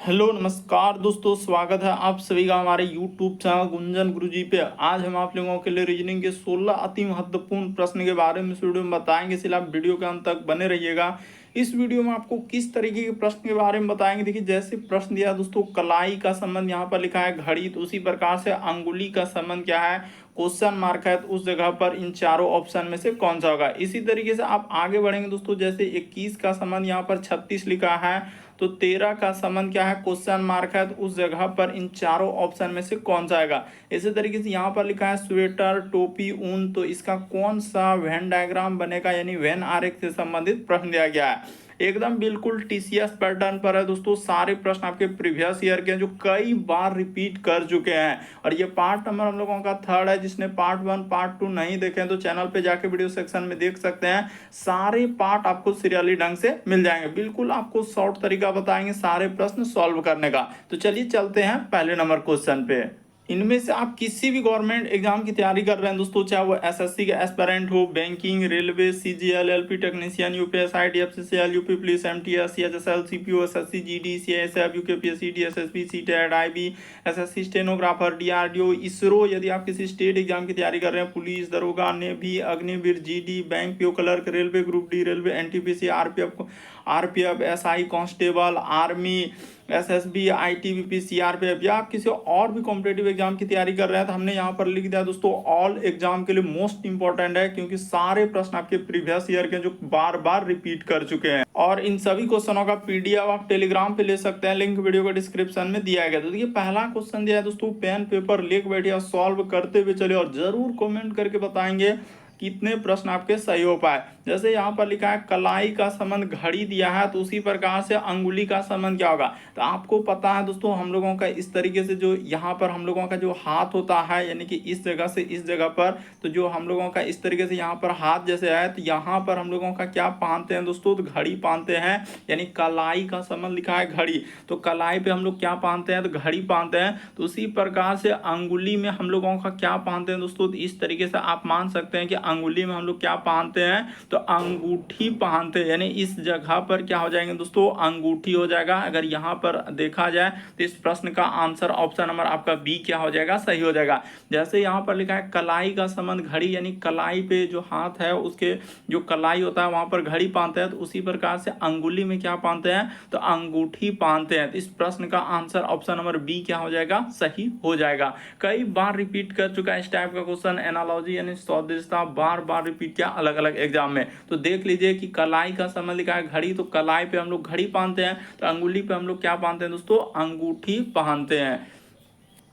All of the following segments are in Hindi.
हेलो नमस्कार दोस्तों, स्वागत है आप सभी का हमारे YouTube चैनल गुंजन गुरुजी पे। आज हम आप लोगों के लिए रीजनिंग के 16 अति महत्वपूर्ण प्रश्न के बारे में इस वीडियो में बताएंगे, इसलिए आप वीडियो के अंत तक बने रहिएगा। इस वीडियो में आपको किस तरीके के प्रश्न के बारे में बताएंगे। देखिए, जैसे प्रश्न दिया दोस्तों, कलाई का संबंध यहाँ पर लिखा है घड़ी, तो उसी प्रकार से अंगुली का संबंध क्या है, क्वेश्चन मार्क है, तो उस जगह पर इन चारों ऑप्शन में से कौन सा होगा। इसी तरीके से आप आगे बढ़ेंगे दोस्तों, जैसे 21 का संबंध यहाँ पर 36 लिखा है, तो 13 का संबंध क्या है, क्वेश्चन मार्क है, तो उस जगह पर इन चारों ऑप्शन में से कौन सा आएगा। इसी तरीके से यहाँ पर लिखा है स्वेटर, टोपी, ऊन, तो इसका कौन सा वेन डायग्राम बनेगा, यानी वेन आरेख से संबंधित प्रश्न दिया गया है। एकदम बिल्कुल टीसीएस पैटर्न पर है दोस्तों। सारे प्रश्न आपके प्रीवियस ईयर के हैं जो कई बार रिपीट कर चुके हैं, और ये पार्ट नंबर हम लोगों का 3rd है। जिसने पार्ट 1 पार्ट 2 नहीं देखे हैं तो चैनल पे जाके वीडियो सेक्शन में देख सकते हैं। सारे पार्ट आपको सीरियली ढंग से मिल जाएंगे। बिल्कुल आपको शॉर्ट तरीका बताएंगे सारे प्रश्न सॉल्व करने का। तो चलिए चलते हैं पहले नंबर क्वेश्चन पे। इनमें से आप किसी भी गवर्नमेंट एग्जाम की तैयारी कर रहे हैं दोस्तों, चाहे वो एसएससी का एस्पिरेंट हो, banking, railway, CGL, LP technician, UPSI, DFCCL, UP police, MTS, CHSL, CPO, SSC, GD, CISF, UKPSC, DSSB, CTET, IB, SSC stenographer, DRDO, ISRO. यदि आप किसी स्टेट एग्जाम की तैयारी कर रहे हैं, पुलिस, दरोगा, navy, Agniveer, GD, bank PO clerk, railway group D, railway, NTPC, RPF, SI, constable, army, SSB, ITBP, CRPF, या आप किसी और भी कॉम्पिटेटिव एग्जाम की तैयारी कर रहे हैं, तो हमने यहाँ पर लिख दिया दोस्तों ऑल एग्जाम के लिए मोस्ट इंपॉर्टेंट है, क्योंकि सारे प्रश्न आपके प्रीवियस ईयर के जो बार बार रिपीट कर चुके हैं। और इन सभी क्वेश्चनों का पीडीएफ आप टेलीग्राम पे ले सकते हैं, लिंक वीडियो के डिस्क्रिप्शन में दिया गया। तो देखिए, पहला क्वेश्चन दिया है दोस्तों, पेन पेपर लेके बैठिए, सॉल्व करते हुए चले और जरूर कमेंट करके बताएंगे कितने प्रश्न आपके सही हो पाए। जैसे यहाँ पर लिखा है कलाई का संबंध घड़ी दिया है, तो उसी प्रकार से अंगुली का संबंध क्या होगा। तो आपको पता है दोस्तों, हम लोगों का इस तरीके से जो यहाँ पर हम लोगों का जो हाथ होता है, यानी कि इस जगह से इस जगह पर, तो जो हम लोगों का इस तरीके से यहाँ पर हाथ जैसे है, तो यहाँ पर हम लोगों का क्या पहनते हैं दोस्तों, तो घड़ी पहनते हैं। यानी कलाई का संबंध लिखा है घड़ी, तो कलाई पे हम लोग क्या पहनते हैं, तो घड़ी पहनते हैं। तो उसी प्रकार से अंगुली में हम लोगों का क्या पहनते हैं दोस्तों, तो इस तरीके से आप मान सकते हैं कि अंगुली में हम लोग क्या पहनते हैं, तो अंगूठी पहनते हैं। यानी इस जगह पर क्या हो जाएंगे दोस्तों, अंगूठी हो जाएगा। अगर यहाँ पर देखा जाए तो इस प्रश्न का आंसर ऑप्शन नंबर आपका बी क्या हो जाएगा, सही हो जाएगा। जैसे यहाँ पर लिखा है कलाई का संबंध घड़ी, यानी कलाई पे जो हाथ है उसके जो कलाई होता है वहां पर घड़ी पहनते हैं, तो उसी प्रकार से अंगुली में क्या पहनते हैं, तो अंगूठी पहनते हैं। तो इस प्रश्न का आंसर ऑप्शन नंबर बी क्या हो जाएगा, सही हो जाएगा। कई बार रिपीट कर चुका है इस टाइप का क्वेश्चन, एनालॉजी यानी सदृशता बार बार रिपीट किया अलग अलग एग्जाम में। तो देख लीजिए कि कलाई का संबंध लिखा है घड़ी, तो कलाई पे हम लोग घड़ी पहनते हैं, तो अंगुली पे हम लोग क्या पहनते हैं दोस्तों, अंगूठी पहनते हैं।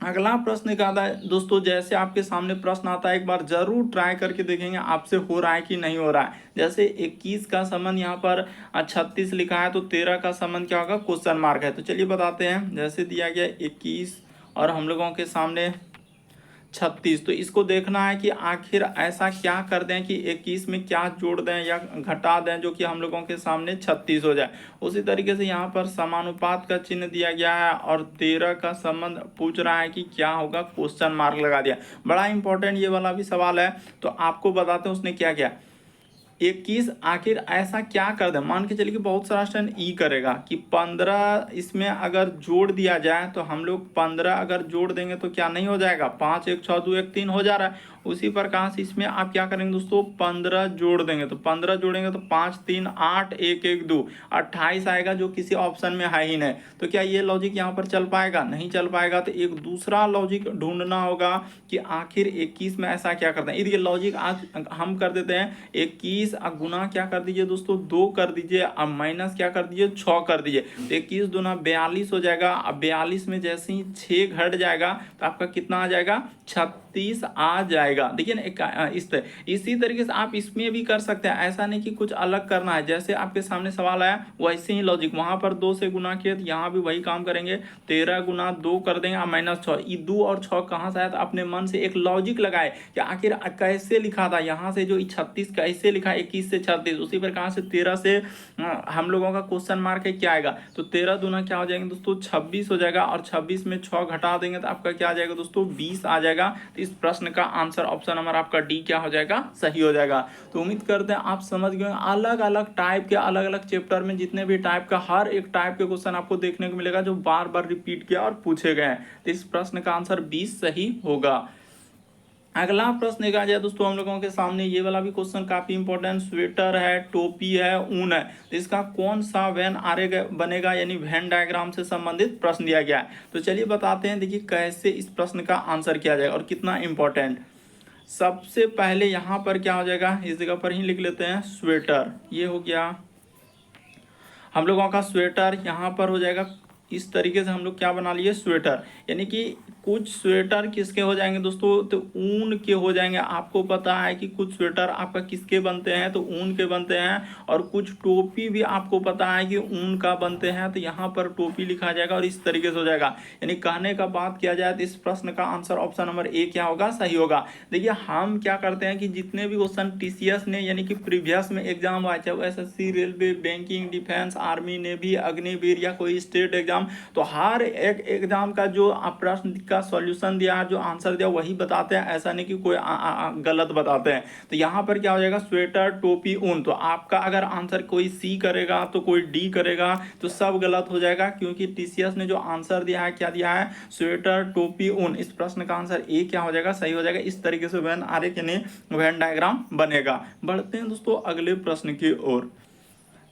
अगला प्रश्न क्या आता है दोस्तों, जैसे आपके सामने प्रश्न आता है एक बार जरूर ट्राई करके देखेंगे आपसे हो रहा है कि नहीं हो रहा है। जैसे 21 का संबंध यहाँ पर 36 लिखा है, तो 13 का संबंध क्या होगा, क्वेश्चन मार्क है। तो चलिए बताते हैं। जैसे दिया गया 21 और हम लोगों के सामने 36, तो इसको देखना है कि आखिर ऐसा क्या कर दें कि 21 में क्या जोड़ दें या घटा दें जो कि हम लोगों के सामने 36 हो जाए। उसी तरीके से यहाँ पर समानुपात का चिन्ह दिया गया है और 13 का संबंध पूछ रहा है कि क्या होगा, क्वेश्चन मार्क लगा दिया। बड़ा इंपॉर्टेंट ये वाला भी सवाल है, तो आपको बताते हैं उसने क्या किया। 21 आखिर ऐसा क्या कर दे, मान के चलिए कि बहुत सारा स्टूडेंट ई करेगा कि 15 इसमें अगर जोड़ दिया जाए, तो हम लोग 15 अगर जोड़ देंगे तो क्या नहीं हो जाएगा, 5 1 6 2 1 3 हो जा रहा है। उसी प्रकार से इसमें आप क्या करेंगे दोस्तों, 15 जोड़ देंगे, तो 15 जोड़ेंगे तो 5 3 8 1 1 2 28 आएगा, जो किसी ऑप्शन में है ही नहीं। तो क्या ये लॉजिक यहाँ पर चल पाएगा, नहीं चल पाएगा। तो एक दूसरा लॉजिक ढूंढना होगा कि आखिर 21 में ऐसा क्या करते हैं। ये लॉजिक आज हम कर देते हैं, 21 गुना क्या कर दीजिए दोस्तों, 2 कर दीजिए, अब माइनस क्या कर दीजिए, 6 कर दीजिए। तो 21 दूना 42 हो जाएगा। अब 42 में जैसे ही 6 घट जाएगा तो आपका कितना आ जाएगा, 36 आ जाएगा। देखिए ना, इसी तरीके से आप इसमें भी कर सकते हैं, ऐसा नहीं कि कुछ अलग करना है। जैसे आपके सामने सवाल आया वैसे ही लॉजिक, वहां पर 2 से गुना किया, तो यहाँ भी वही काम करेंगे, 13 गुना 2 कर देंगे और माइनस 6। ये 2 और 6 कहाँ से आया, तो अपने मन से एक लॉजिक लगाए कि आखिर कैसे लिखा था, यहाँ से जो 36 कैसे लिखा, 21 से 36, उसी प्रकार से 13 से हम लोगों का क्वेश्चन मार्क है क्या आएगा, तो 13 दूना क्या हो जाएंगे दोस्तों, 26 हो जाएगा, और 26 में 6 घटा देंगे तो आपका क्या आ जाएगा दोस्तों, 20 आ जाएगा। तो इस प्रश्न का आंसर आंसर ऑप्शन नंबर आपका डी क्या हो जाएगा, सही हो जाएगा। तो उम्मीद करते हैं आप समझ गए। अलग अलग टाइप के अलग अलग चैप्टर में जितने भी टाइप का हर एक टाइप के क्वेश्चन आपको देखने को मिलेगा जो बार बार रिपीट किया और पूछे गए हैं। तो इस प्रश्न का आंसर 20 सही होगा। अगला प्रश्न देखा जाए दोस्तों हम लोगों के सामने ये वाला भी क्वेश्चन काफी इंपॉर्टेंट, स्वेटर है, टोपी है, ऊन है, तो इसका कौन सा वेन आरे बनेगा, यानी वेन डायग्राम से संबंधित प्रश्न दिया गया है। तो चलिए बताते हैं, देखिए कैसे इस प्रश्न का आंसर किया जाएगा और कितना इंपॉर्टेंट। सबसे पहले यहाँ पर क्या हो जाएगा, इस जगह पर ही लिख लेते हैं स्वेटर, ये हो गया हम लोगों का स्वेटर। यहाँ पर हो जाएगा इस तरीके से हम लोग क्या बना लिए, स्वेटर, यानी कि कुछ स्वेटर किसके हो जाएंगे दोस्तों, तो ऊन के हो जाएंगे। आपको पता है कि कुछ स्वेटर आपका किसके बनते हैं, तो ऊन के बनते हैं, और कुछ टोपी भी आपको पता है कि ऊन का बनते हैं, तो यहाँ पर टोपी लिखा जाएगा और इस तरीके से हो जाएगा। यानी कहने का बात किया जाए तो इस प्रश्न का आंसर ऑप्शन नंबर ए क्या होगा, सही होगा। देखिए हम क्या करते हैं कि जितने भी क्वेश्चन टीसीएस ने यानी कि प्रीवियस में एग्जाम हुआ, चाहे SSC, railway, banking, defence, army, navy, Agniveer या कोई स्टेट एग्जाम, तो हर एक एग्जाम का जो प्रश्न का सॉल्यूशन दिया है, जो आंसर दिया वही बताते हैं, ऐसा नहीं कि कोई गलत बताते हैं। तो यहाँ पर क्या हो जाएगा, स्वेटर, टोपी, ऊन। तो आपका अगर आंसर कोई सी करेगा तो कोई डी करेगा, तो सब गलत हो जाएगा, क्योंकि टीसीएस ने जो आंसर दिया है, क्या दिया है, स्वेटर, टोपी, ऊन। इस प्रश्न का आंसर ए क्या हो जाएगा, सही हो जाएगा। इस तरीके से वेन आरेख यानी वेन डायग्राम बनेगा। बढ़ते हैं दोस्तों अगले प्रश्न की ओर।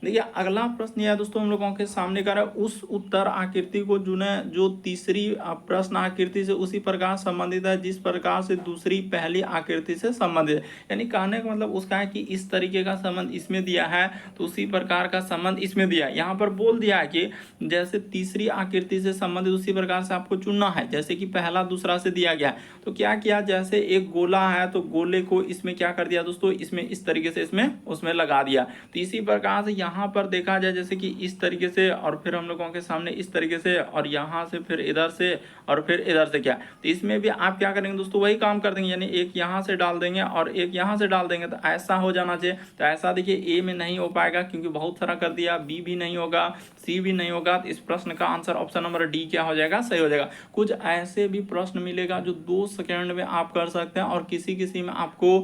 देखिए अगला प्रश्न यह है दोस्तों हम लोगों के सामने का उस उत्तर आकृति को चुने जो तीसरी प्रश्न आकृति से उसी प्रकार संबंधित है जिस प्रकार से दूसरी पहली आकृति से संबंधित है। यानी कहने का मतलब उसका है कि इस तरीके का संबंध इसमें दिया है तो उसी प्रकार का संबंध इसमें दिया है। यहाँ पर बोल दिया है कि जैसे तीसरी आकृति से संबंधित उसी प्रकार से आपको चुनना है, जैसे कि पहला दूसरा से दिया गया। तो क्या किया, जैसे एक गोला है तो गोले को इसमें क्या कर दिया दोस्तों, इसमें इस तरीके से इसमें उसमें लगा दिया। तो इसी प्रकार से यहाँ पर देखा जाए जैसे कि इस तरीके से, और फिर हम लोगों के सामने इस तरीके से, और यहाँ से फिर इधर से, और फिर इधर से क्या। तो इसमें भी आप क्या करेंगे दोस्तों, वही काम कर देंगे, यानी एक यहाँ से डाल देंगे और एक यहाँ से डाल देंगे। तो ऐसा हो जाना चाहिए। तो ऐसा देखिए ए में नहीं हो पाएगा क्योंकि बहुत सारा कर दिया, बी भी नहीं होगा, सी भी नहीं होगा। तो इस प्रश्न का आंसर ऑप्शन नंबर डी क्या हो जाएगा, सही हो जाएगा। कुछ ऐसे भी प्रश्न मिलेगा जो 2 सेकंड में आप कर सकते हैं, और किसी किसी में आपको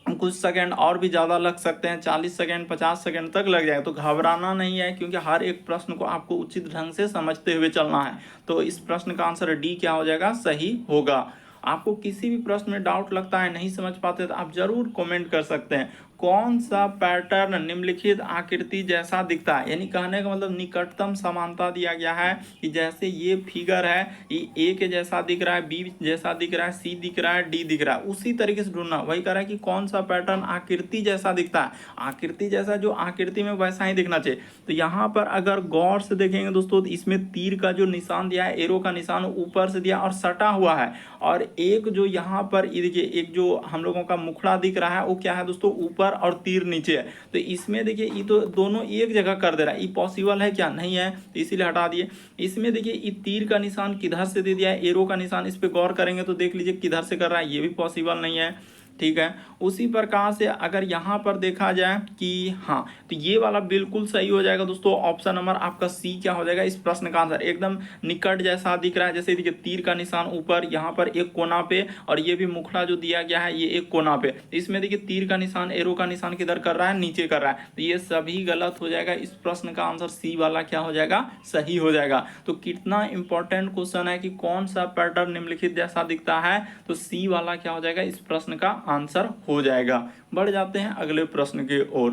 कुछ सेकंड और भी ज़्यादा लग सकते हैं, 40 सेकंड 50 सेकंड तक लग जाए। तो घबराना नहीं है, क्योंकि हर एक प्रश्न को आपको उचित ढंग से समझते हुए चलना है। तो इस प्रश्न का आंसर डी क्या हो जाएगा, सही होगा। आपको किसी भी प्रश्न में डाउट लगता है, नहीं समझ पाते, तो आप जरूर कमेंट कर सकते हैं। कौन सा पैटर्न निम्नलिखित आकृति जैसा दिखता है, यानी कहने का मतलब निकटतम समानता दिया गया है कि जैसे ये फिगर है, ये ए के जैसा दिख रहा है, बी जैसा दिख रहा है, सी दिख रहा है, डी दिख रहा है, उसी तरीके से ढूंढना। वही कह रहा है कि कौन सा पैटर्न आकृति जैसा दिखता है, आकृति जैसा जो आकृति में वैसा ही दिखना चाहिए। तो यहाँ पर अगर गौर से देखेंगे दोस्तों, तो इसमें तीर का जो निशान दिया है, एरो का निशान ऊपर से दिया और सटा हुआ है, और एक जो यहाँ पर देखिए एक जो हम लोगों का मुखड़ा दिख रहा है वो क्या है दोस्तों, ऊपर और तीर नीचे है। तो इसमें देखिए ये तो दोनों एक जगह कर दे रहा है, ये पॉसिबल है क्या, नहीं है, तो इसीलिए हटा दिए। इसमें देखिए ये तीर का निशान किधर से दे दिया है, एरो का निशान, इस पे गौर करेंगे तो देख लीजिए किधर से कर रहा है, ये भी पॉसिबल नहीं है। ठीक है, उसी प्रकार से अगर यहाँ पर देखा जाए कि हाँ, तो ये वाला बिल्कुल सही हो जाएगा दोस्तों। ऑप्शन नंबर आपका सी क्या हो जाएगा, इस प्रश्न का आंसर एकदम निकट जैसा दिख रहा है। जैसे देखिए तीर का निशान ऊपर, यहाँ पर एक कोना पे, और ये भी मुखड़ा जो दिया गया है ये एक कोना पे। इसमें देखिए तीर का निशान, एरो का निशान किधर कर रहा है, नीचे कर रहा है। तो ये सभी गलत हो जाएगा। इस प्रश्न का आंसर सी वाला क्या हो जाएगा, सही हो जाएगा। तो कितना इंपॉर्टेंट क्वेश्चन है कि कौन सा पैटर्न निम्नलिखित जैसा दिखता है, तो सी वाला क्या हो जाएगा, इस प्रश्न का आंसर हो जाएगा। बढ़ जाते हैं अगले प्रश्न की ओर।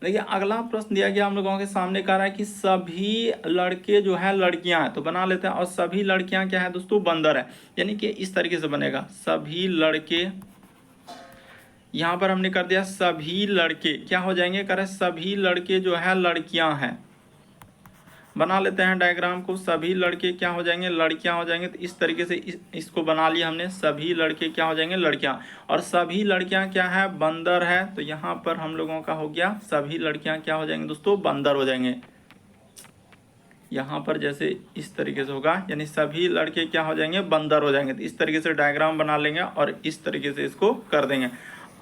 देखिए अगला प्रश्न दिया गया हम लोगों के सामने, कह रहा है कि सभी लड़के जो है लड़कियां हैं, तो बना लेते हैं, और सभी लड़कियां क्या है दोस्तों, बंदर है। यानी कि इस तरीके से बनेगा, सभी लड़के, यहां पर हमने कर दिया सभी लड़के क्या हो जाएंगे, कह रहे सभी लड़के जो है लड़कियां हैं। बना लेते हैं डायग्राम को, सभी लड़के क्या हो जाएंगे, लड़कियां हो जाएंगे। तो इस तरीके से इसको बना लिया हमने, सभी लड़के क्या हो जाएंगे, लड़कियां, और सभी लड़कियां क्या है, बंदर है। तो यहाँ पर हम लोगों का हो गया सभी लड़कियां क्या हो जाएंगे दोस्तों, बंदर हो जाएंगे। यहाँ पर जैसे इस तरीके से होगा, यानी सभी लड़के क्या हो जाएंगे, बंदर हो जाएंगे। तो इस तरीके से डायग्राम बना लेंगे और इस तरीके से इसको कर देंगे।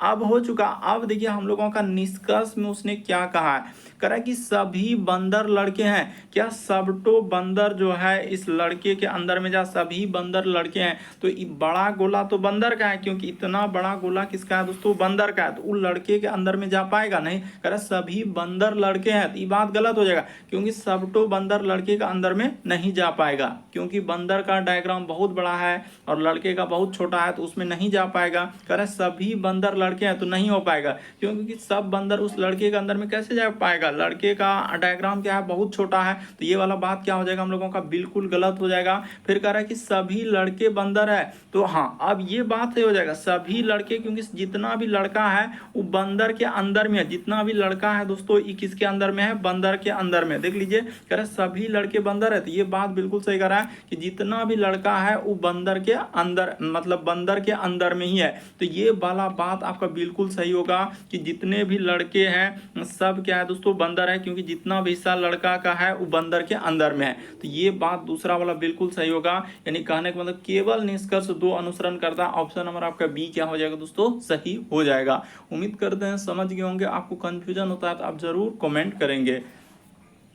अब हो चुका। अब देखिए हम लोगों का निष्कर्ष में उसने क्या कहा है, कह रहा है कि सभी बंदर लड़के हैं। क्या सबटो बंदर जो है इस लड़के के अंदर में जा, सभी बंदर लड़के हैं। तो बड़ा गोला तो बंदर का है, क्योंकि इतना बड़ा गोला किसका है दोस्तों, बंदर का है। तो वो लड़के के अंदर में जा पाएगा नहीं, कह रहा सभी बंदर लड़के हैं। तो ये बात गलत हो जाएगा, क्योंकि सबटो बंदर लड़के का अंदर में नहीं जा पाएगा, क्योंकि बंदर का डायग्राम बहुत बड़ा है और लड़के का बहुत छोटा है, तो उसमें नहीं जा पाएगा। कह रहा सभी बंदर लड़के हैं, तो नहीं हो पाएगा, क्योंकि सब बंदर उस लड़के के अंदर में कैसे जा पाएगा, लड़के का डायग्राम क्या है, बहुत छोटा है। तो ये वाला बात क्या हो जाएगा हम लोगों का, बिल्कुल गलत हो जाएगा। फिर कह रहा है कि सभी लड़के बंदर है, तो हाँ अब ये बात हो जाएगा सभी लड़के, क्योंकि जितना भी लड़का है वो बंदर के अंदर में है। जितना भी लड़का है दोस्तों ये किसके अंदर में है, बंदर के अंदर में। देख लीजिए कह रहा है सभी लड़के बंदर है, तो ये बात बिल्कुल सही कह रहा है कि जितना भी लड़का है वो बंदर के अंदर, मतलब बंदर के अंदर में ही है। तो ये वाला बात आपका बिल्कुल सही होगा कि जितने भी लड़के हैं सब क्या है दोस्तों, बंदर है, क्योंकि जितना भी हिस्सा लड़का का है वो बंदर के अंदर में है। तो ये बात दूसरा वाला बिल्कुल सही होगा, यानी कहने का मतलब केवल निष्कर्ष 2 अनुसरण करता है। ऑप्शन नंबर आपका बी क्या हो जाएगा दोस्तों, सही हो जाएगा। उम्मीद करते हैं समझ गए होंगे। आपको कंफ्यूजन होता है तो आप जरूर कमेंट करेंगे।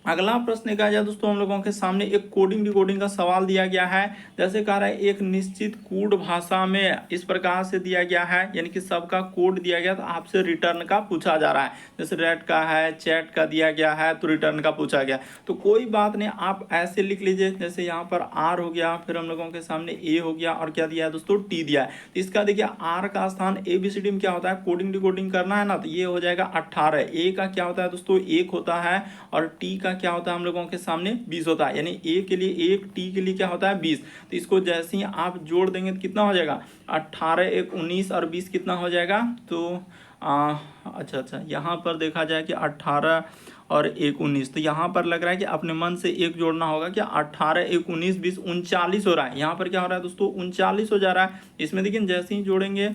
अगला प्रश्न कहा जाए दोस्तों, हम लोगों के सामने एक कोडिंग डिकोडिंग का सवाल दिया गया है। जैसे कह रहा है एक निश्चित कोड भाषा में इस प्रकार से दिया गया है, यानी कि सबका कोड दिया गया, तो आपसे रिटर्न का पूछा जा रहा है। जैसे रेड का है, चैट का दिया गया है, तो रिटर्न का पूछा गया। तो कोई बात नहीं, आप ऐसे लिख लीजिए, जैसे यहाँ पर आर हो गया, फिर हम लोगों के सामने ए हो गया, और क्या दिया है दोस्तों, टी दिया है। तो इसका देखिए आर का स्थान ABCD में क्या होता है, कोडिंग डिकोडिंग करना है ना, तो ये हो जाएगा 18। ए का क्या होता है दोस्तों, 1 होता है, और टी का क्या होता है हम लोगों के सामने 20 होता है, यानी ए के लिए 1, टी के लिए क्या होता है 20। तो इसको जैसे ही आप जोड़ देंगे तो कितना हो जाएगा, 18 1 19 और 20 कितना हो जाएगा। तो अच्छा यहाँ पर देखा जाए कि 18 और 1 19, तो यहाँ पर लग रहा है कि अपने मन से एक जोड़ना होगा, क्या 18 1 19 20 39 हो रहा है। यहाँ पर क्या हो रहा है दोस्तों, 39 हो जा रहा है। इसमें देखिए जैसे ही जोड़ेंगे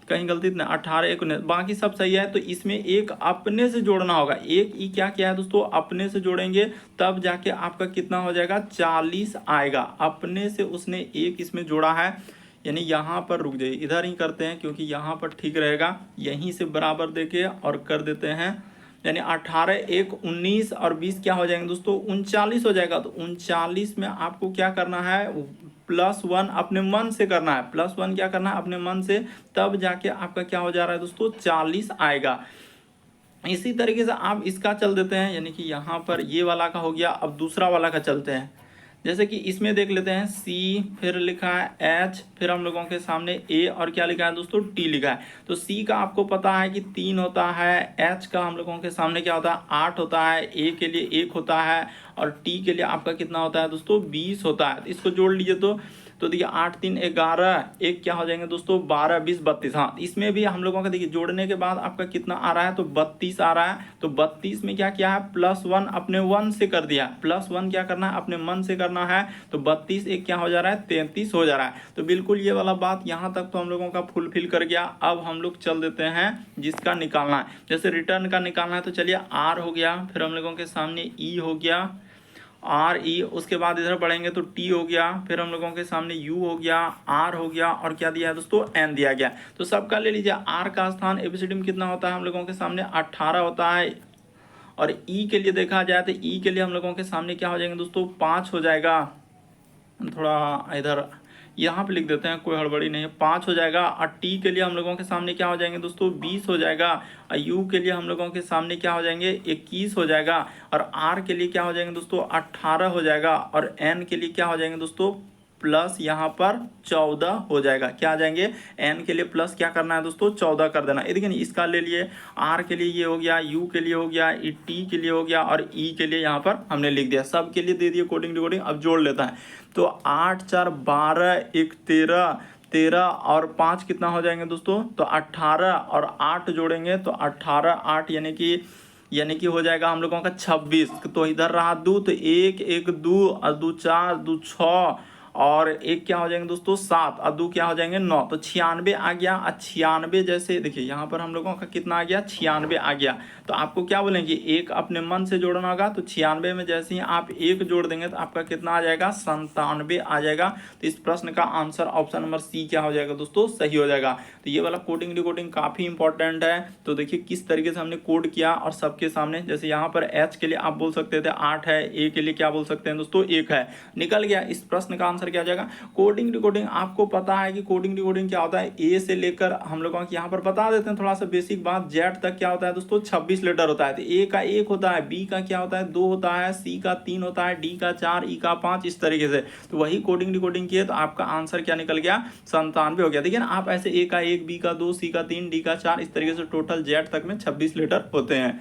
कहीं गलती नहीं, 18 1 19 बाकी सब सही है। तो इसमें एक अपने से जोड़ना होगा, एक ई क्या किया है दोस्तों, अपने से जोड़ेंगे तब जाके आपका कितना हो जाएगा, 40 आएगा। अपने से उसने एक इसमें जोड़ा है, यानी यहाँ पर रुक जाइए, इधर ही करते हैं क्योंकि यहाँ पर ठीक रहेगा। यहीं से बराबर देके और कर देते हैं, यानी 18 1 19 और 20 क्या हो जाएंगे दोस्तों, 39 हो जाएगा। तो 39 में आपको क्या करना है, +1 अपने मन से करना है। +1 क्या करना है, अपने मन से, तब जाके आपका क्या हो जा रहा है दोस्तों, 40 आएगा। इसी तरीके से आप इसका चल देते हैं, यानी कि यहाँ पर ये वाला का हो गया। अब दूसरा वाला का चलते हैं। जैसे कि इसमें देख लेते हैं C, फिर लिखा है H, फिर हम लोगों के सामने A, और क्या लिखा है दोस्तों, T लिखा है। तो C का आपको पता है कि 3 होता है, H का हम लोगों के सामने क्या होता है, 8 होता है, A के लिए 1 होता है, और T के लिए आपका कितना होता है दोस्तों, 20 होता है। तो इसको जोड़ लीजिए, तो देखिए 8 3 11, एक क्या हो जाएंगे दोस्तों, 12 20 32। हाँ, इसमें भी हम लोगों का देखिए जोड़ने के बाद आपका कितना आ रहा है, तो 32 आ रहा है। तो 32 में क्या किया है, +1 अपने 1 से कर दिया। +1 क्या करना है, अपने मन से करना है। तो 32 एक क्या हो जा रहा है, 33 हो जा रहा है। तो बिल्कुल ये वाला बात यहाँ तक तो हम लोगों का फुलफिल कर गया। अब हम लोग चल देते हैं जिसका निकालना है। जैसे रिटर्न का निकालना है, तो चलिए R हो गया, फिर हम लोगों के सामने E हो गया, RE, उसके बाद इधर बढ़ेंगे तो T हो गया, फिर हम लोगों के सामने U हो गया, R हो गया, और क्या दिया है दोस्तों, N दिया गया। तो सबका ले लीजिए। R का स्थान ABCD में कितना होता है हम लोगों के सामने, 18 होता है, और E के लिए देखा जाए तो E के लिए हम लोगों के सामने क्या हो जाएंगे दोस्तों, 5 हो जाएगा। थोड़ा इधर यहाँ पे लिख देते हैं, कोई हड़बड़ी नहीं है, 5 हो जाएगा। और टी के लिए हम लोगों के सामने क्या हो जाएंगे दोस्तों, 20 हो जाएगा। और यू के लिए हम लोगों के सामने क्या हो जाएंगे, 21 हो जाएगा। और आर के लिए क्या हो जाएंगे दोस्तों, 18 हो जाएगा। और एन के लिए क्या हो जाएंगे दोस्तों, प्लस यहाँ पर 14 हो जाएगा। क्या आ जाएंगे, एन के लिए प्लस क्या करना है दोस्तों, 14 कर देना। ये देखिए इसका ले लिए, आर के लिए ये हो गया, यू के लिए हो गया, टी के लिए हो गया, और ई के लिए यहाँ पर हमने लिख दिया। सब के लिए दे दिए कोडिंग डिकोडिंग। अब जोड़ लेता है, तो 8 4 12 1 13, 13 और 5 कितना हो जाएंगे दोस्तों, तो 18, और 8 जोड़ेंगे तो 18 8 यानी कि हो जाएगा हम लोगों का 26। तो इधर रहा 2, तो 1 1 2 और 2 4 2 6 और एक क्या हो जाएंगे दोस्तों 7 और 2 क्या हो जाएंगे 9, तो 96 आ गया। 96 जैसे देखिए यहाँ पर हम लोगों का कितना आ गया 96 आ गया। तो आपको क्या बोलेंगे एक अपने मन से जोड़ना होगा, तो 96 में जैसे ही आप एक जोड़ देंगे तो आपका कितना आ जाएगा 97 आ जाएगा। तो इस प्रश्न का आंसर ऑप्शन नंबर सी क्या हो जाएगा दोस्तों सही हो जाएगा। तो ये वाला कोडिंग डिकोडिंग काफी इंपॉर्टेंट है। तो देखिए किस तरीके से हमने कोड किया और सबके सामने, जैसे यहाँ पर एच के लिए आप बोल सकते थे 8 है, ए के लिए क्या बोल सकते हैं दोस्तों 1 है, निकल गया। इस प्रश्न का आंसर क्या हो जाएगा। कोडिंग डिकोडिंग आपको पता है कि कोडिंग डिकोडिंग क्या होता है, ए से लेकर हम लोगों को यहाँ पर बता देते हैं थोड़ा सा बेसिक बात, जेड तक क्या होता है दोस्तों 26 लेटर होता है। तो ए का 1 होता है, बी का क्या होता है 2 होता है, सी का 3 होता है, डी का 4, ई का 5, इस तरीके से। तो वही कोडिंग डिकोडिंग किए तो आपका आंसर क्या निकल गया 97 हो गया। देखिए ना आप ऐसे ए का 1, बी का 2, सी का 3, डी का 4, इस तरीके से टोटल जेड तक में 26 लेटर होते हैं।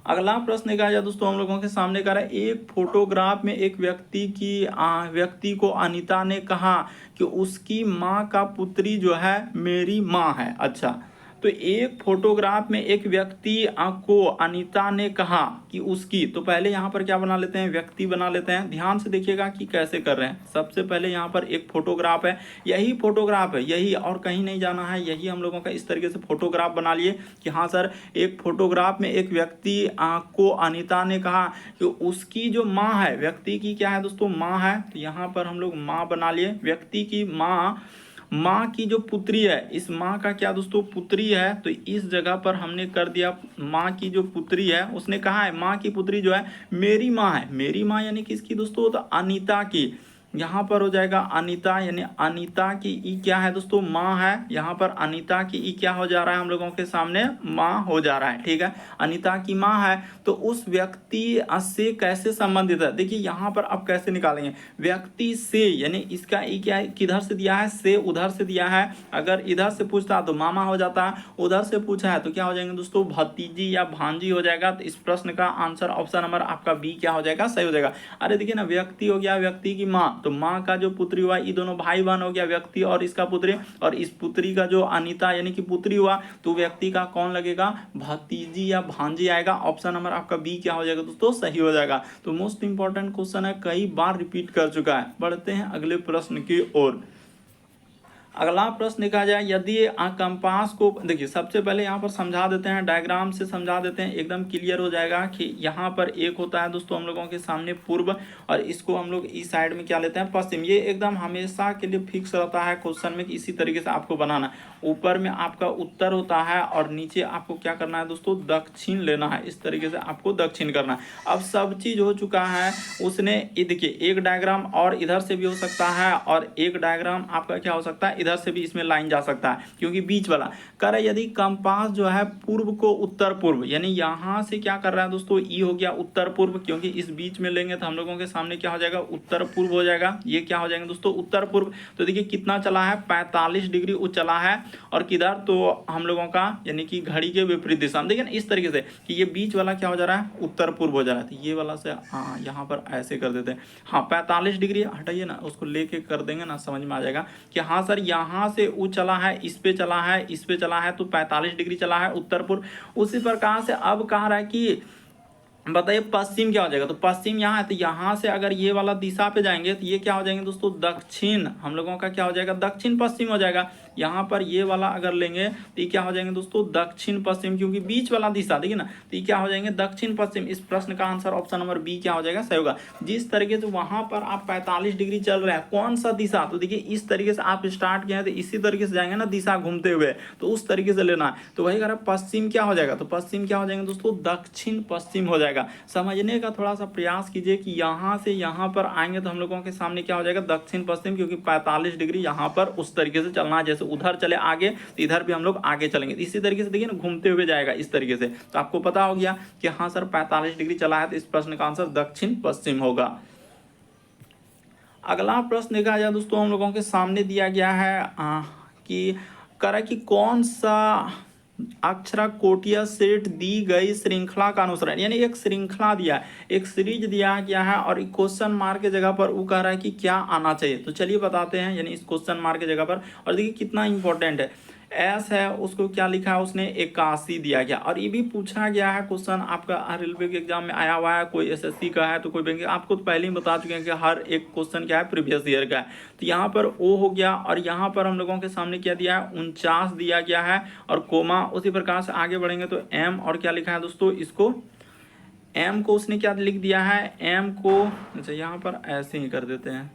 अगला प्रश्न कहा जाए दोस्तों हम लोगों के सामने कह रहा है एक फोटोग्राफ में एक व्यक्ति को अनीता ने कहा कि उसकी माँ का पुत्री जो है मेरी माँ है। अच्छा, तो एक फोटोग्राफ में एक व्यक्ति को अनीता ने कहा कि उसकी, तो पहले यहाँ पर क्या बना लेते हैं व्यक्ति बना लेते हैं। ध्यान से देखिएगा कि कैसे कर रहे हैं। सबसे पहले यहाँ पर एक फोटोग्राफ है, यही फोटोग्राफ है, यही और कहीं नहीं जाना है, यही हम लोगों का इस तरीके से फोटोग्राफ बना लिए कि हाँ सर एक फोटोग्राफ में एक व्यक्ति को अनीता ने कहा कि उसकी जो माँ है, व्यक्ति की क्या है दोस्तों माँ है, तो यहाँ पर हम लोग माँ बना लिए। व्यक्ति की माँ की जो पुत्री है, इस माँ का क्या दोस्तों पुत्री है, तो इस जगह पर हमने कर दिया माँ की जो पुत्री है, उसने कहा है माँ की पुत्री जो है मेरी माँ है। मेरी माँ यानी किसकी दोस्तों, तो अनीता की। यहाँ पर हो जाएगा अनीता, यानी अनीता की ई क्या है दोस्तों माँ है। यहाँ पर अनीता की ई क्या हो जा रहा है हम लोगों के सामने माँ हो जा रहा है। ठीक है, अनीता की माँ है तो उस व्यक्ति से कैसे संबंधित है। देखिए यहाँ पर अब कैसे निकालेंगे, व्यक्ति से यानी इसका ई क्या है, किधर से दिया है, से उधर से दिया है। अगर इधर से पूछता तो मामा हो जाता है, उधर से पूछा है तो क्या हो जाएंगे दोस्तों भतीजी या भांजी हो जाएगा। तो इस प्रश्न का आंसर ऑप्शन नंबर आपका बी क्या हो जाएगा सही हो जाएगा। अरे देखिए ना व्यक्ति हो गया, व्यक्ति की माँ, तो माँ का जो पुत्री हुआ, ये दोनों भाई बहन हो गया, व्यक्ति और इसका पुत्री, और इस पुत्री का जो अनीता यानी कि पुत्री हुआ, तो व्यक्ति का कौन लगेगा भतीजी या भांजी आएगा। ऑप्शन नंबर आपका बी क्या हो जाएगा दोस्तों सही हो जाएगा। तो मोस्ट इंपॉर्टेंट क्वेश्चन है, कई बार रिपीट कर चुका है। बढ़ते हैं अगले प्रश्न की ओर। अगला प्रश्न देखा जाए, यदि कंपास को, देखिए सबसे पहले यहाँ पर समझा देते हैं, डायग्राम से समझा देते हैं, एकदम क्लियर हो जाएगा कि यहाँ पर एक होता है दोस्तों हम लोगों के सामने पूर्व, और इसको हम लोग इस साइड में क्या लेते हैं पश्चिम। ये एकदम हमेशा के लिए फिक्स रहता है क्वेश्चन में कि इसी तरीके से आपको बनाना। ऊपर में आपका उत्तर होता है और नीचे आपको क्या करना है दोस्तों दक्षिण लेना है, इस तरीके से आपको दक्षिण करना है। अब सब चीज हो चुका है, उसने देखिए एक डायग्राम और इधर से भी हो सकता है और एक डायग्राम आपका क्या हो सकता है इधर से भी इसमें लाइन जा सकता है, क्योंकि बीच वाला कर यदि कंपास जो है पूर्व को उत्तर पूर्व, यानी यहां से क्या कर रहा है दोस्तों ई हो गया उत्तर पूर्व, क्योंकि इस बीच में लेंगे तो हम लोगों के सामने क्या हो जाएगा उत्तर पूर्व हो जाएगा। ये क्या हो जाएंगे दोस्तों उत्तर पूर्व। तो देखिए कितना चला है 45 डिग्री चला है, और किधर तो हम लोगों का यानी कि घड़ी के विपरीत दिशा में। देखिए ना इस तरीके से कि ये बीच वाला क्या हो जा रहा है उत्तर पूर्व हो जा रहा है। तो ये वाला से हाँ यहाँ पर ऐसे कर देते हैं, हाँ 45 डिग्री हटाइए ना, उसको लेके कर देंगे ना समझ में आ जाएगा कि हाँ सर यहाँ से वो चला है, इस पे चला है, इस पे चला है, तो 45 डिग्री चला है उत्तर पूर्व। उसी प्रकार से अब कह रहा है कि बताइए पश्चिम क्या हो जाएगा, तो पश्चिम यहाँ है, तो यहाँ से अगर ये वाला दिशा पे जाएंगे तो ये क्या हो जाएंगे दोस्तों दक्षिण, हम लोगों का क्या हो जाएगा दक्षिण पश्चिम हो जाएगा। यहाँ पर ये वाला अगर लेंगे तो ये क्या हो जाएंगे दोस्तों दक्षिण पश्चिम, क्योंकि बीच वाला दिशा देखिए ना, तो ये क्या हो जाएंगे दक्षिण पश्चिम। इस प्रश्न का आंसर ऑप्शन नंबर बी क्या हो जाएगा सही होगा। जिस तरीके से वहां पर आप 45 डिग्री चल रहे हैं, कौन सा दिशा, तो देखिए इस तरीके से आप स्टार्ट किए हैं तो इसी तरीके से जाएंगे ना दिशा घूमते हुए, तो उस तरीके से लेना है। तो वही कह रहा है पश्चिम क्या हो जाएगा, तो पश्चिम क्या हो जाएंगे दोस्तों दक्षिण पश्चिम हो जाएगा। समझने का थोड़ा सा प्रयास कीजिए कि यहाँ से यहाँ पर आएंगे तो हम लोगों के सामने क्या हो जाएगा दक्षिण पश्चिम, क्योंकि 45 डिग्री यहाँ पर उस तरीके से चलना है, जैसे उधर चले आगे तो इधर भी हम लोग आगे चलेंगे। इसी तरीके से देखिए ना घूमते हुए जाएगा इस तरीके से। तो आपको पता हो गया कि हाँ सर 45 डिग्री चला है, तो इस प्रश्न का आंसर दक्षिण पश्चिम होगा। अगला प्रश्न देखा जाए दोस्तों हम लोगों के सामने दिया गया है कि कौन सा अक्षराकोटिया सेट दी गई श्रृंखला का अनुसरण, यानी एक श्रृंखला दिया है, एक सीरीज दिया गया है और एक क्वेश्चन मार्क की जगह पर वो कह रहा है कि क्या आना चाहिए। तो चलिए बताते हैं, यानी इस क्वेश्चन मार्क की जगह पर, और देखिए कितना इंपॉर्टेंट है। एस है उसको क्या लिखा है उसने 81 दिया गया। और ये भी पूछा गया है क्वेश्चन आपका रेलवे के एग्जाम में आया हुआ है, कोई एसएससी का है तो कोई बैंक, आपको तो पहले ही बता चुके हैं कि हर एक क्वेश्चन क्या है प्रीवियस ईयर का है। तो यहाँ पर ओ हो गया और यहाँ पर हम लोगों के सामने क्या दिया है 49 दिया गया है और कोमा। उसी प्रकार से आगे बढ़ेंगे तो एम और क्या लिखा है दोस्तों, इसको एम को उसने क्या लिख दिया है, एम को अच्छा यहाँ पर ऐसे ही कर देते हैं,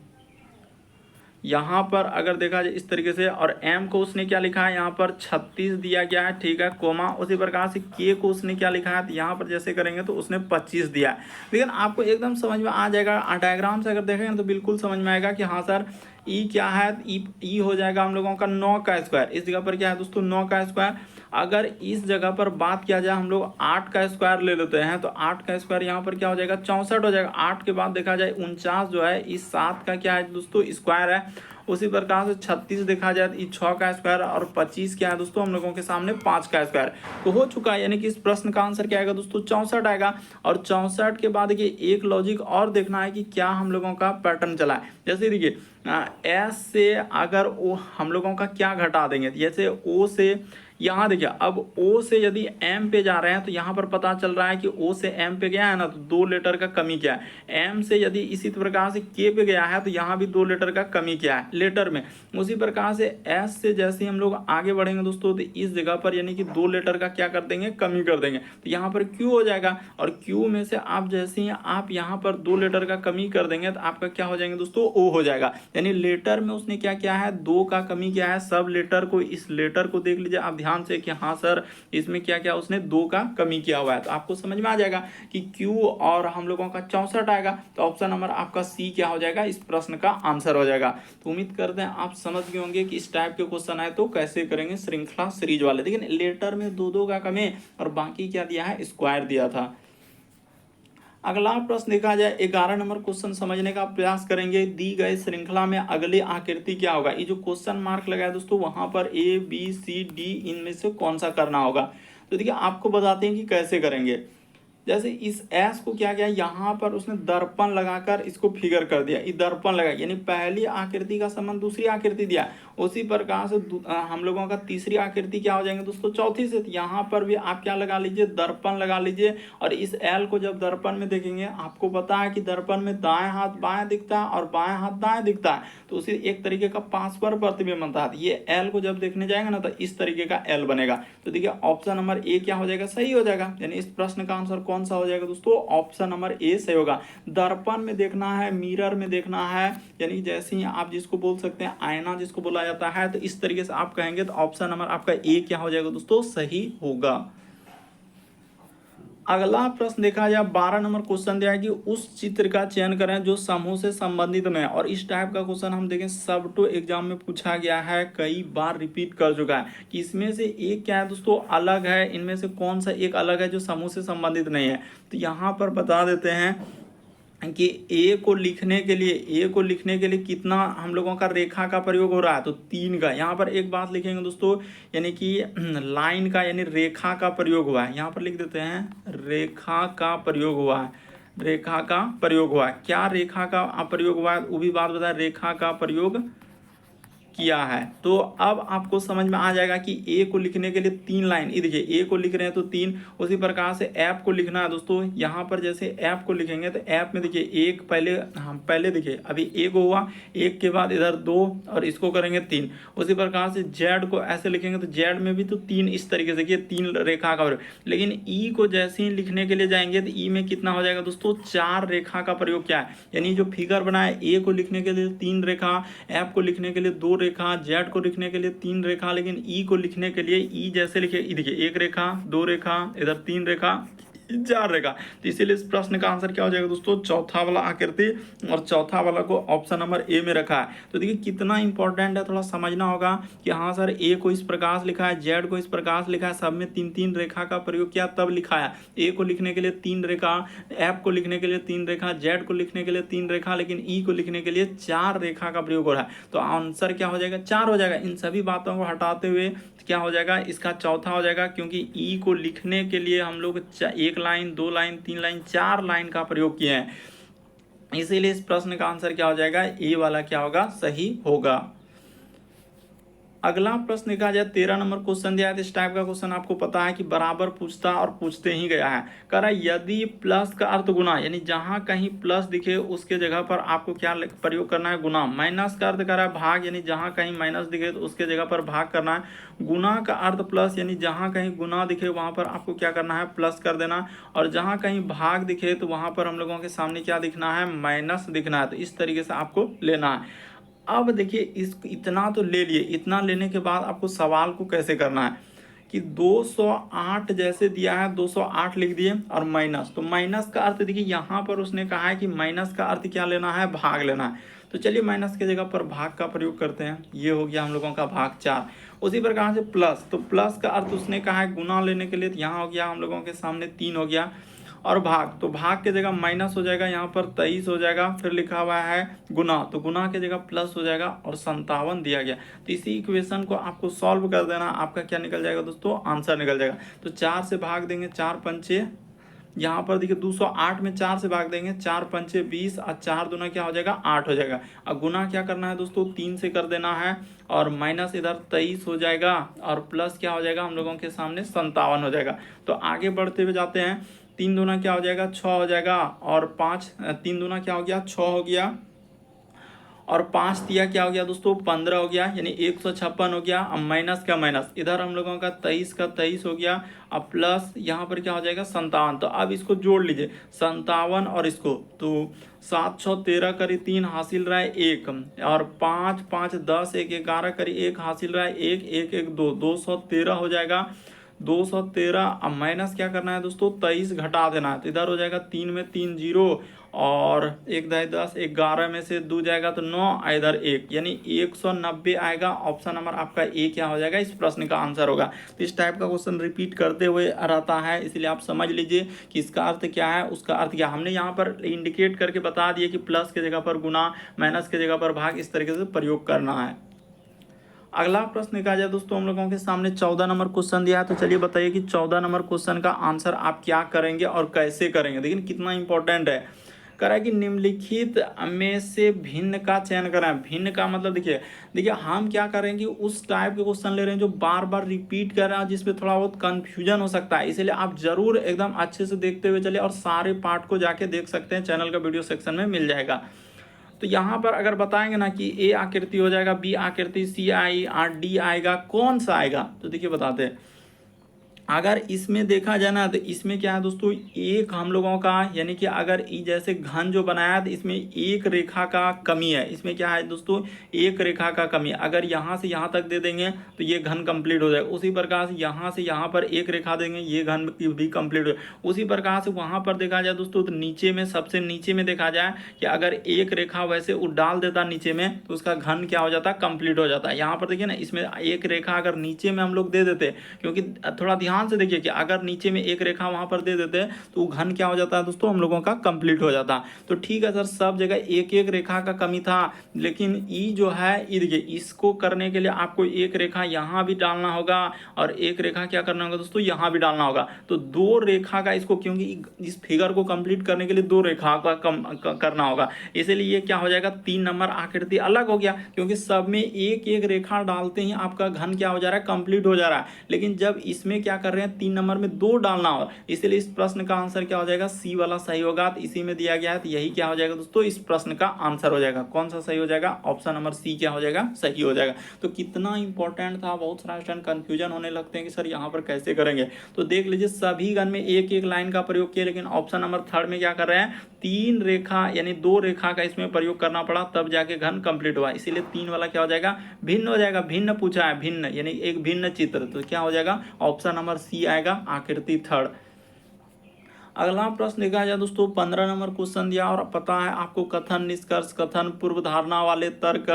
यहाँ पर अगर देखा जाए इस तरीके से, और m को उसने क्या लिखा है यहाँ पर 36 दिया गया है, ठीक है, कोमा। उसी प्रकार से k को उसने क्या लिखा है, तो यहाँ पर जैसे करेंगे तो उसने 25 दिया है। लेकिन आपको एकदम समझ में आ जाएगा, डायग्राम से अगर देखेंगे तो बिल्कुल समझ में आएगा कि हाँ सर ई क्या है, ई हो जाएगा हम लोगों का 9 का स्क्वायर। इस जगह पर क्या है दोस्तों 9 का स्क्वायर। अगर इस जगह पर बात किया जाए हम लोग 8 का स्क्वायर ले लेते हैं तो 8 का स्क्वायर यहाँ पर क्या हो जाएगा 64 हो जाएगा। 8 के बाद देखा जाए 49 जो है इस 7 का क्या है दोस्तों स्क्वायर है। उसी प्रकार से 36 देखा जाए तो 6 का स्क्वायर और 25 क्या है दोस्तों हम लोगों के सामने 5 का स्क्वायर। तो हो चुका है, यानी कि इस प्रश्न का आंसर क्या आएगा दोस्तों 64 आएगा। और 64 के बाद देखिए एक लॉजिक और देखना है कि क्या हम लोगों का पैटर्न चला है। जैसे देखिए एस से अगर ओ हम लोगों का क्या घटा देंगे, जैसे ओ से यहाँ देखिए, अब O से यदि M पे जा रहे हैं तो यहाँ पर पता चल रहा है कि O से M पे गया है ना, तो 2 लेटर का कमी क्या है। M से यदि इसी प्रकार से K पे गया है तो यहाँ भी 2 लेटर का कमी क्या है लेटर में। उसी प्रकार से S से जैसे ही हम लोग आगे बढ़ेंगे दोस्तों तो इस जगह पर यानी कि 2 लेटर का क्या कर देंगे कमी कर देंगे, तो यहाँ पर Q हो जाएगा। और Q में से आप जैसे ही आप यहाँ पर 2 लेटर का कमी कर देंगे तो आपका क्या हो जाएंगे दोस्तों O हो जाएगा। यानी लेटर में उसने क्या किया है 2 का कमी किया है। सब लेटर को, इस लेटर को देख लीजिए आप ध्यान से कि हाँ सर इसमें क्या क्या उसने 2 का कमी किया हुआ है। तो आपको समझ में आ जाएगा कि Q और हम लोगों का 64 आएगा। तो ऑप्शन नंबर आपका सी क्या हो जाएगा, इस प्रश्न का आंसर हो जाएगा। तो उम्मीद करते हैं आप समझ गए होंगे कि इस टाइप के क्वेश्चन आए तो कैसे करेंगे श्रृंखला सीरीज वाले। लेकिन लेटर में 2-2 का कमी और बाकी क्या दिया है स्क्वायर दिया था। अगला प्रश्न देखा जाए 11 नंबर क्वेश्चन समझने का प्रयास करेंगे। दी गए श्रृंखला में अगली आकृति क्या होगा। ये जो क्वेश्चन मार्क लगा है दोस्तों वहां पर ए बी सी डी इनमें से कौन सा करना होगा। तो देखिए आपको बताते हैं कि कैसे करेंगे। जैसे इस एस को क्या किया यहाँ पर उसने दर्पण लगाकर इसको फिगर कर दिया, ये दर्पण लगा यानी पहली आकृति का संबंध दूसरी आकृति दिया। उसी प्रकार से हम लोगों का तीसरी आकृति क्या हो जाएंगे दोस्तों चौथी से। यहाँ पर भी आप क्या लगा लीजिए दर्पण लगा लीजिए। और इस एल को जब दर्पण में देखेंगे आपको पता है कि दर्पण में दाएं हाथ बाएं दिखता है और बाएं हाथ दाएं दिखता है, तो उसी एक तरीके का पार्श्व प्रतिबिंब बनता है। ये एल को जब देखने जाएंगे ना तो इस तरीके का एल बनेगा। तो देखिए ऑप्शन नंबर ए क्या हो जाएगा सही हो जाएगा। यानी इस प्रश्न का आंसर कौन सा हो जाएगा दोस्तों, ऑप्शन नंबर ए सही होगा। दर्पण में देखना है, मिरर में देखना है, यानी जैसे ही आप जिसको बोल सकते हैं आईना जिसको बोला जाता है, तो इस तरीके से आप कहेंगे तो ऑप्शन नंबर आपका ए क्या हो जाएगा दोस्तों सही होगा। अगला प्रश्न देखा जाए 12 नंबर क्वेश्चन दिया है कि उस चित्र का चयन करें जो समूह से संबंधित में है। और इस टाइप का क्वेश्चन हम देखें सब टू एग्जाम में पूछा गया है, कई बार रिपीट कर चुका है कि इसमें से एक क्या है दोस्तों अलग है, इनमें से कौन सा एक अलग है जो समूह से संबंधित नहीं है। तो यहाँ पर बता देते हैं कि ए को लिखने के लिए कितना हम लोगों का रेखा का प्रयोग हो रहा है, तो 3 का। यहाँ पर एक बात लिखेंगे दोस्तों यानी कि लाइन का यानी रेखा का प्रयोग हुआ है, यहाँ पर लिख देते हैं रेखा का प्रयोग हुआ है, रेखा का प्रयोग हुआ है। क्या रेखा का प्रयोग हुआ है वो भी बात बताए, रेखा का प्रयोग किया है। तो अब आपको समझ में आ जाएगा कि ए को लिखने के लिए 3 लाइन, ये देखिए ए को लिख रहे हैं तो 3। उसी प्रकार से ऐप को लिखना है दोस्तों, यहाँ पर जैसे ऐप को लिखेंगे तो ऐप में देखिए एक पहले हम पहले देखिए अभी एक हुआ, एक के बाद इधर 2 और इसको करेंगे 3। उसी प्रकार से जेड को ऐसे लिखेंगे तो जेड में भी तो 3 इस तरीके से कि 3 रेखा का प्रयोग। लेकिन ई को जैसे ही लिखने के लिए जाएंगे तो ई में कितना हो जाएगा दोस्तों 4 रेखा का प्रयोग क्या है। यानी जो फिगर बनाए ए को लिखने के लिए 3 रेखा, ऐप को लिखने के लिए 2 रेखा, जेड को लिखने के लिए 3 रेखा, लेकिन ई को लिखने के लिए ई जैसे लिखे देखिए 1 रेखा, 2 रेखा, इधर 3 रेखा, 4 रेखा। तो इसीलिए इस प्रश्न का आंसर क्या हो जाएगा दोस्तों चौथा वाला आकृति, और चौथा वाला को ऑप्शन नंबर ए में रखा है। तो देखिए कितना इंपॉर्टेंट है, थोड़ा समझना होगा कि हाँ सर ए को इस प्रकार से लिखा है, जेड को इस प्रकार से लिखा है, सब में 3-3 रेखा का प्रयोग किया तब लिखा है। ए को लिखने के लिए 3 रेखा, एफ को लिखने के लिए 3 रेखा, जेड को लिखने के लिए 3 रेखा, लेकिन ई को लिखने के लिए 4 रेखा का प्रयोग हो रहा है। तो आंसर क्या हो जाएगा 4 हो जाएगा। इन सभी बातों को हटाते हुए क्या हो जाएगा इसका चौथा हो जाएगा, क्योंकि ई को लिखने के लिए हम लोग 1 लाइन, 2 लाइन, 3 लाइन, 4 लाइन का प्रयोग किए हैं। इसीलिए इस प्रश्न का आंसर क्या हो जाएगा ए वाला क्या होगा सही होगा। अगला प्रश्न देखा जाए 13 नंबर क्वेश्चन दिया है। तो इस टाइप का क्वेश्चन आपको पता है कि बराबर पूछता और पूछते ही गया है। कह रहा है यदि प्लस का अर्थ गुना, यानी जहां कहीं प्लस दिखे उसके जगह पर आपको क्या प्रयोग करना है, गुना। माइनस का अर्थ कर रहा है भाग, यानी जहां कहीं माइनस दिखे तो उसके जगह पर भाग करना है। गुना का अर्थ प्लस, यानी जहां कहीं गुना दिखे वहां पर आपको क्या करना है, प्लस कर देना। और जहां कहीं भाग दिखे तो वहां पर हम लोगों के सामने क्या दिखना है, माइनस दिखना है। तो इस तरीके से आपको लेना है। अब देखिए इस इतना तो ले लिए, इतना लेने के बाद आपको सवाल को कैसे करना है कि 208 जैसे दिया है 208 लिख दिए और माइनस। तो माइनस का अर्थ देखिए यहाँ पर उसने कहा है कि माइनस का अर्थ क्या लेना है, भाग लेना है। तो चलिए माइनस के जगह पर भाग का प्रयोग करते हैं। ये हो गया हम लोगों का भाग 4। उसी प्रकार से प्लस, तो प्लस का अर्थ उसने कहा है गुना लेने के लिए, तो यहाँ हो गया हम लोगों के सामने 3 हो गया। और भाग, तो भाग के जगह माइनस हो जाएगा, यहाँ पर 23 हो जाएगा। फिर लिखा हुआ है गुना, तो गुना के जगह प्लस हो जाएगा और 57 दिया गया। तो इसी इक्वेशन को आपको सॉल्व कर देना, आपका क्या निकल जाएगा दोस्तों, आंसर निकल जाएगा। तो 4 से भाग देंगे, 4 पंचे, यहाँ पर देखिए 208 में 4 से भाग देंगे, 4 पंचे 20 और 4 दूना क्या हो जाएगा, 8 हो जाएगा। अब गुना क्या करना है दोस्तों, 3 से कर देना है और माइनस इधर 23 हो जाएगा और प्लस क्या हो जाएगा हम लोगों के सामने 57 हो जाएगा। तो आगे बढ़ते हुए जाते हैं। 3 दूना क्या हो जाएगा, 6 हो जाएगा और 5, 3 दूना क्या हो गया, 6 हो गया और 5 दिया क्या हो गया दोस्तों, 15 हो गया, यानी 156 हो गया। अब माइनस का माइनस, इधर हम लोगों का 23 का 23 हो गया। अब प्लस यहाँ पर क्या हो जाएगा 57। तो अब इसको जोड़ लीजिए 57 और इसको, तो 7 6 13 करी 3 हासिल रहा है 1 और 5 5 10 1 11 करी 1 हासिल रहा है 1 1 1 2, 213 हो जाएगा। 213। अब माइनस क्या करना है दोस्तों, 23 घटा देना है। तो इधर हो जाएगा 3 में 3 जीरो और 1 10 11 में से 2 जाएगा तो 9, इधर 1, यानी 190 आएगा। ऑप्शन नंबर आपका ए क्या हो जाएगा, इस प्रश्न का आंसर होगा। तो इस टाइप का क्वेश्चन रिपीट करते हुए रहता है, इसलिए आप समझ लीजिए कि इसका अर्थ क्या है, उसका अर्थ क्या। हमने यहाँ पर इंडिकेट करके बता दिए कि प्लस के जगह पर गुना, माइनस के जगह पर भाग, इस तरीके से प्रयोग करना है। अगला प्रश्न देखा जाए दोस्तों, हम लोगों के सामने 14 नंबर क्वेश्चन दिया है। तो चलिए बताइए कि 14 नंबर क्वेश्चन का आंसर आप क्या करेंगे और कैसे करेंगे। देखिए कितना इंपॉर्टेंट है। कह रहा है कि निम्नलिखित में से भिन्न का चयन करें। भिन्न का मतलब देखिए देखिए हम क्या करेंगे, उस टाइप के क्वेश्चन ले रहे हैं जो बार बार रिपीट कर रहे हैं, जिसपे थोड़ा बहुत कंफ्यूजन हो सकता है। इसलिए आप जरूर एकदम अच्छे से देखते हुए चलिए और सारे पार्ट को जाके देख सकते हैं, चैनल का वीडियो सेक्शन में मिल जाएगा। तो यहाँ पर अगर बताएंगे ना कि ए आकृति हो जाएगा, बी आकृति, सी आई और डी आएगा, कौन सा आएगा, तो देखिए बताते हैं। अगर इसमें देखा जाए ना तो इसमें क्या है दोस्तों, एक हम लोगों का, यानी कि अगर जैसे घन जो बनाया तो इसमें एक रेखा का कमी है। इसमें क्या है दोस्तों, एक रेखा का कमी। अगर यहाँ से यहाँ तक दे देंगे तो ये घन कंप्लीट हो जाएगा। उसी प्रकार से यहाँ पर एक रेखा देंगे, ये घन भी कंप्लीट हो जाएगा। उसी प्रकार से वहाँ पर देखा जाए दोस्तों, तो नीचे में सबसे नीचे में देखा जाए कि अगर एक रेखा वैसे डाल देता नीचे में तो उसका घन क्या हो जाता है, कंप्लीट हो जाता है। यहाँ पर देखिए ना, इसमें एक रेखा अगर नीचे में हम लोग दे देते, क्योंकि थोड़ा ध्यान से देखिए कि अगर नीचे में एक रेखा वहां पर दे देते हैं तो घन क्या हो जाता है दोस्तों, हम लोगों का कंप्लीट हो जाता। तो ठीक है सर, सब जगह एक एक रेखा का कमी था, लेकिन ई जो है, ई देखिए, इसको करने के लिए आपको एक रेखा यहाँ भी डालना होगा और एक रेखा क्या करना होगा दोस्तों, यहाँ भी डालना होगा। तो दो रेखा का इसको, क्योंकि इस फिगर को कंप्लीट करने के लिए दो रेखा का करना होगा, इसलिए ये क्या हो जाएगा, 3 नंबर आकृति अलग हो गया, क्योंकि सब में एक एक रेखा डालते ही आपका घन क्या हो जा रहा है, कंप्लीट हो जा रहा है। लेकिन जब इसमें क्या कर रहे हैं, 3 नंबर में 2 डालना हो, इसलिए इस प्रश्न का आंसर क्या हो जाएगा, सी वाला सही होगा। तो इसी में दिया गया है, तो यही क्या हो जाएगा दोस्तों, इस प्रश्न का आंसर हो जाएगा। कौन सा सही हो जाएगा, ऑप्शन नंबर सी क्या हो जाएगा, सही हो जाएगा। तो कितना इंपॉर्टेंट था, बहुत सारा स्टूडेंट कंफ्यूजन होने लगते हैं कि सर यहाँ पर कैसे करेंगे। तो देख लीजिए, सभी घन में एक एक लाइन का प्रयोग किया, लेकिन ऑप्शन नंबर 3 में क्या कर रहे हैं, 3 रेखा यानी 2 रेखा का इसमें प्रयोग करना पड़ा, तब जाके घन कंप्लीट हुआ। इसीलिए 3 वाला क्या हो जाएगा, भिन्न हो जाएगा। भिन्न पूछा है, भिन्न यानी एक भिन्न चित्र, तो क्या हो जाएगा, ऑप्शन नंबर सी आएगा, आकृति 3। अगला प्रश्न देखा जाए दोस्तों, 15 नंबर क्वेश्चन दिया और पता है आपको कथन, निष्कर्ष, कथन, पूर्व धारणा वाले, तर्क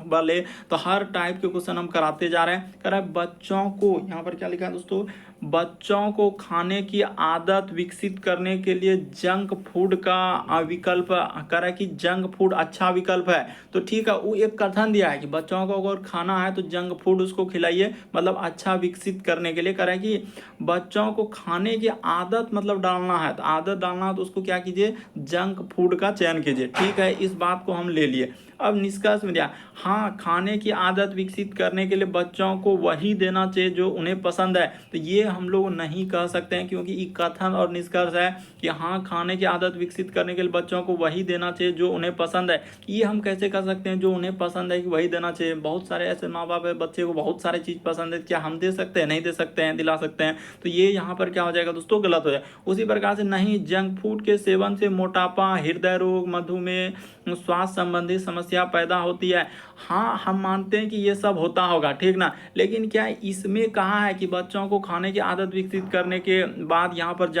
वाले, तो हर टाइप के क्वेश्चन हम कराते जा रहे हैं। कह रहा है बच्चों को, यहाँ पर क्या लिखा है दोस्तों, बच्चों को खाने की आदत विकसित करने के लिए जंक फूड का विकल्प करा कि जंक फूड अच्छा विकल्प है। तो ठीक है, वो एक कथन दिया है कि बच्चों को अगर खाना है तो जंक फूड उसको खिलाइए, मतलब अच्छा विकसित करने के लिए करा कि बच्चों को खाने की आदत मतलब डालना है, तो आदत डालना है तो उसको क्या कीजिए, जंक फूड का चयन कीजिए। ठीक है, इस बात को हम ले लिए। अब निष्कर्ष में दिया, हाँ खाने की आदत विकसित करने के लिए बच्चों को वही देना चाहिए जो उन्हें पसंद है। तो ये हम लोग नहीं कह सकते हैं, क्योंकि ये कथन और निष्कर्ष है कि हाँ खाने की आदत विकसित करने के लिए बच्चों को वही देना चाहिए जो उन्हें पसंद है। ये हम कैसे कर सकते हैं जो उन्हें पसंद है कि वही देना चाहिए? बहुत सारे ऐसे माँ बाप है, बच्चे को बहुत सारी चीज़ पसंद है, क्या हम दे सकते हैं? नहीं दे सकते हैं, दिला सकते हैं? तो ये यहाँ पर क्या हो जाएगा दोस्तों, गलत हो जाएगा। उसी प्रकार से नहीं, जंक फूड के सेवन से मोटापा, हृदय रोग, मधुमेह, स्वास्थ्य संबंधी समस्या पैदा होती है। हाँ हम मानते हैं कि ये सब होता होगा, ठीक ना, लेकिन क्या इसमें कहा है कि बच्चों को खाने की आदत विकसित करने के बाद यहाँ पर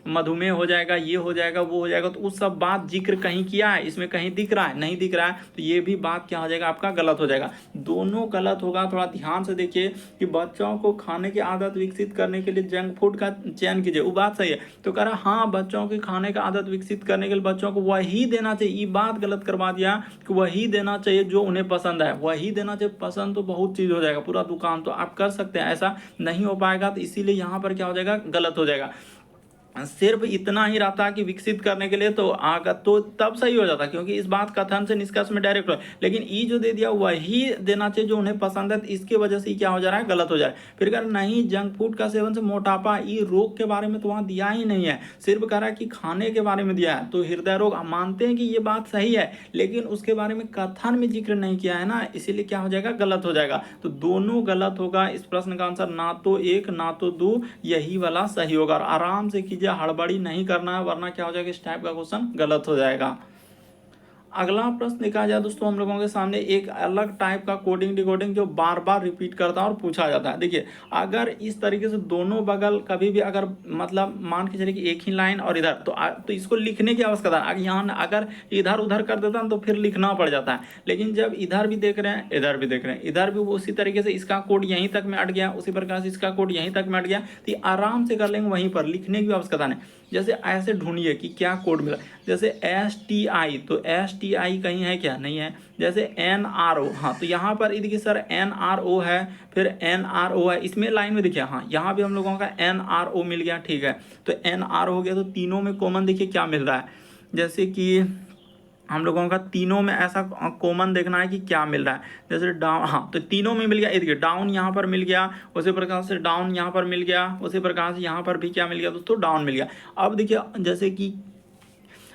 मधुमेह हो जाएगा, ये हो जाएगा, वो हो जाएगा? तो उस सब बात जिक्र कहीं किया है? इसमें कहीं दिख रहा है? नहीं दिख रहा है। तो ये भी बात क्या हो जाएगा, आपका गलत हो जाएगा। दोनों गलत होगा। थोड़ा ध्यान से देखिए कि बच्चों को खाने की आदत विकसित करने के लिए जंक फूड का चयन कीजिए, वो बात सही है। तो कह रहा हाँ बच्चों की खाने का आदत विकसित करने के लिए बच्चों को वही देना चाहिए, ये बात गलत करवा दिया कि वही देना चाहिए जो उन्हें पसंद है। वही देना चाहिए, पसंद तो बहुत चीज हो जाएगा, पूरा दुकान तो आप कर सकते हैं, ऐसा नहीं हो पाएगा। तो इसीलिए यहाँ पर क्या हो जाएगा, गलत हो जाएगा। सिर्फ इतना ही रहता कि विकसित करने के लिए तो आगे तो तब सही हो जाता, क्योंकि इस बात कथन से निष्कर्ष में डायरेक्ट हो। लेकिन ई जो दे दिया वही देना चाहिए जो उन्हें पसंद है, इसके वजह से क्या हो जा रहा है, गलत हो जा रहा है। फिर कह नहीं जंक फूड का सेवन से मोटापा, ये रोग के बारे में तो वहां दिया ही नहीं है, सिर्फ कह रहा है कि खाने के बारे में दिया है। तो हृदय रोग हम मानते हैं कि ये बात सही है, लेकिन उसके बारे में कथन में जिक्र नहीं किया है ना, इसीलिए क्या हो जाएगा, गलत हो जाएगा। तो दोनों गलत होगा। इस प्रश्न का आंसर ना तो एक ना तो दो, यही वाला सही होगा। और आराम से कीजिए, हड़बड़ी नहीं करना है, वरना क्या हो जाएगा, इस टाइप का क्वेश्चन गलत हो जाएगा। अगला प्रश्न देखा जाए दोस्तों हम लोगों के सामने एक अलग टाइप का कोडिंग डिकोडिंग जो बार बार रिपीट करता है और पूछा जाता है। देखिए अगर इस तरीके से दोनों बगल कभी भी अगर मतलब मान के चलिए कि एक ही लाइन और इधर तो इसको लिखने की आवश्यकता है। यहाँ अगर इधर उधर कर देता है तो फिर लिखना पड़ जाता है, लेकिन जब इधर भी देख रहे हैं, इधर भी देख रहे हैं, इधर भी उसी तरीके से इसका कोड यहीं तक में अट गया, उसी प्रकार से इसका कोड यहीं तक में अट गया, तो आराम से कर लेंगे, वहीं पर लिखने की आवश्यकता नहीं। जैसे ऐसे ढूंढिए कि क्या कोड मिला, जैसे STI, तो STI कहीं है क्या, नहीं है। जैसे NRO, हाँ तो यहाँ पर देखिए सर NRO है, फिर NRO है, इसमें लाइन में देखिए, हाँ यहाँ भी हम लोगों का NRO मिल गया, ठीक है। तो NR हो गया, तो तीनों में कॉमन देखिए क्या मिल रहा है, जैसे कि हम लोगों का तीनों में ऐसा कॉमन देखना है कि क्या मिल रहा है। जैसे डाउन, हाँ तो तीनों में मिल गया, देखिए डाउन यहाँ पर मिल गया, उसी प्रकार से डाउन यहाँ पर मिल गया, उसी प्रकार से यहाँ पर भी क्या मिल गया दोस्तों, डाउन मिल गया। अब देखिए जैसे कि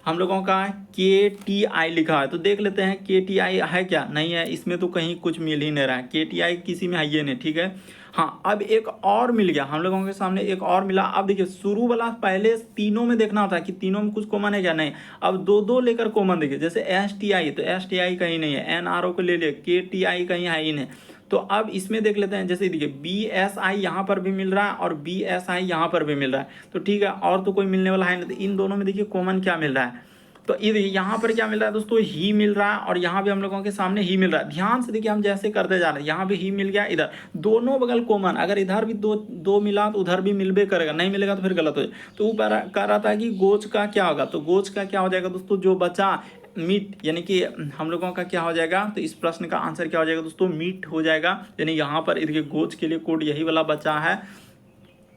हम लोगों का KTI लिखा है, तो देख लेते हैं KTI है क्या, नहीं है, इसमें तो कहीं कुछ मिल ही नहीं रहा है, KTI किसी में है ये नहीं, ठीक है। हाँ अब एक और मिल गया हम लोगों के सामने, एक और मिला। अब देखिए शुरू वाला पहले तीनों में देखना होता है कि तीनों में कुछ कॉमन है क्या, नहीं। अब दो दो लेकर कॉमन देखिए, जैसे STI, तो STI कहीं नहीं है, NRO को ले लिए, KTI कहीं है ही नहीं। तो अब इसमें देख लेते हैं, जैसे देखिए BSI यहाँ पर भी मिल रहा है और BSI यहाँ पर भी मिल रहा है, तो ठीक है, और तो कोई मिलने वाला है नहीं। तो इन दोनों में देखिए कॉमन क्या मिल रहा है, तो ये यहाँ पर क्या मिल रहा है दोस्तों, ही मिल रहा है, और यहाँ भी हम लोगों के सामने ही मिल रहा है। ध्यान से देखिए हम जैसे करते जा रहे हैं, यहाँ भी ही मिल गया, इधर दोनों बगल कॉमन, अगर इधर भी दो दो मिला तो उधर भी मिलबे करेगा, नहीं मिलेगा तो फिर गलत हो जाए। तो ऊपर कह रहा था कि गोच का क्या होगा, तो गोच का क्या हो जाएगा दोस्तों, जो बचा मीट, यानी कि हम लोगों का क्या हो जाएगा, तो इस प्रश्न का आंसर क्या हो जाएगा दोस्तों, मीट हो जाएगा। यानी यहाँ पर देखिए गोच के लिए कोड यही वाला बचा है,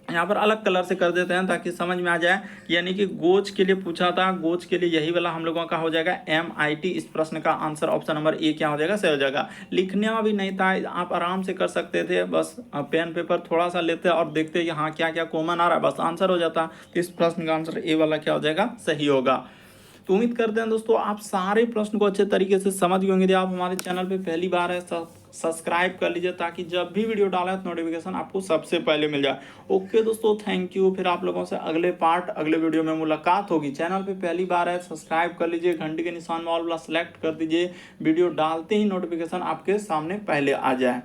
यहाँ पर अलग कलर से कर देते हैं ताकि समझ में आ जाए। यानी कि गोच के लिए पूछा था, गोच के लिए यही वाला हम लोगों का हो जाएगा MIT। इस प्रश्न का आंसर ऑप्शन नंबर A क्या हो जाएगा, सही हो जाएगा। लिखने भी नहीं था, आप आराम से कर सकते थे, बस पेन पेपर थोड़ा सा लेते और देखते कि हाँ क्या क्या कॉमन आ रहा है, बस आंसर हो जाता। तो इस प्रश्न का आंसर A वाला क्या हो जाएगा, सही होगा। तो उम्मीद करते हैं दोस्तों आप सारे प्रश्न को अच्छे तरीके से समझ गए होंगे। यदि आप हमारे चैनल पे पहली बार है सब्सक्राइब कर लीजिए, ताकि जब भी वीडियो डाला है तो नोटिफिकेशन आपको सबसे पहले मिल जाए। ओके दोस्तों, थैंक यू। फिर आप लोगों से अगले वीडियो में मुलाकात होगी। चैनल पे पहली बार है सब्सक्राइब कर लीजिए, घंटे के निशान में ऑल वाला सेलेक्ट कर दीजिए, वीडियो डालते ही नोटिफिकेशन आपके सामने पहले आ जाए।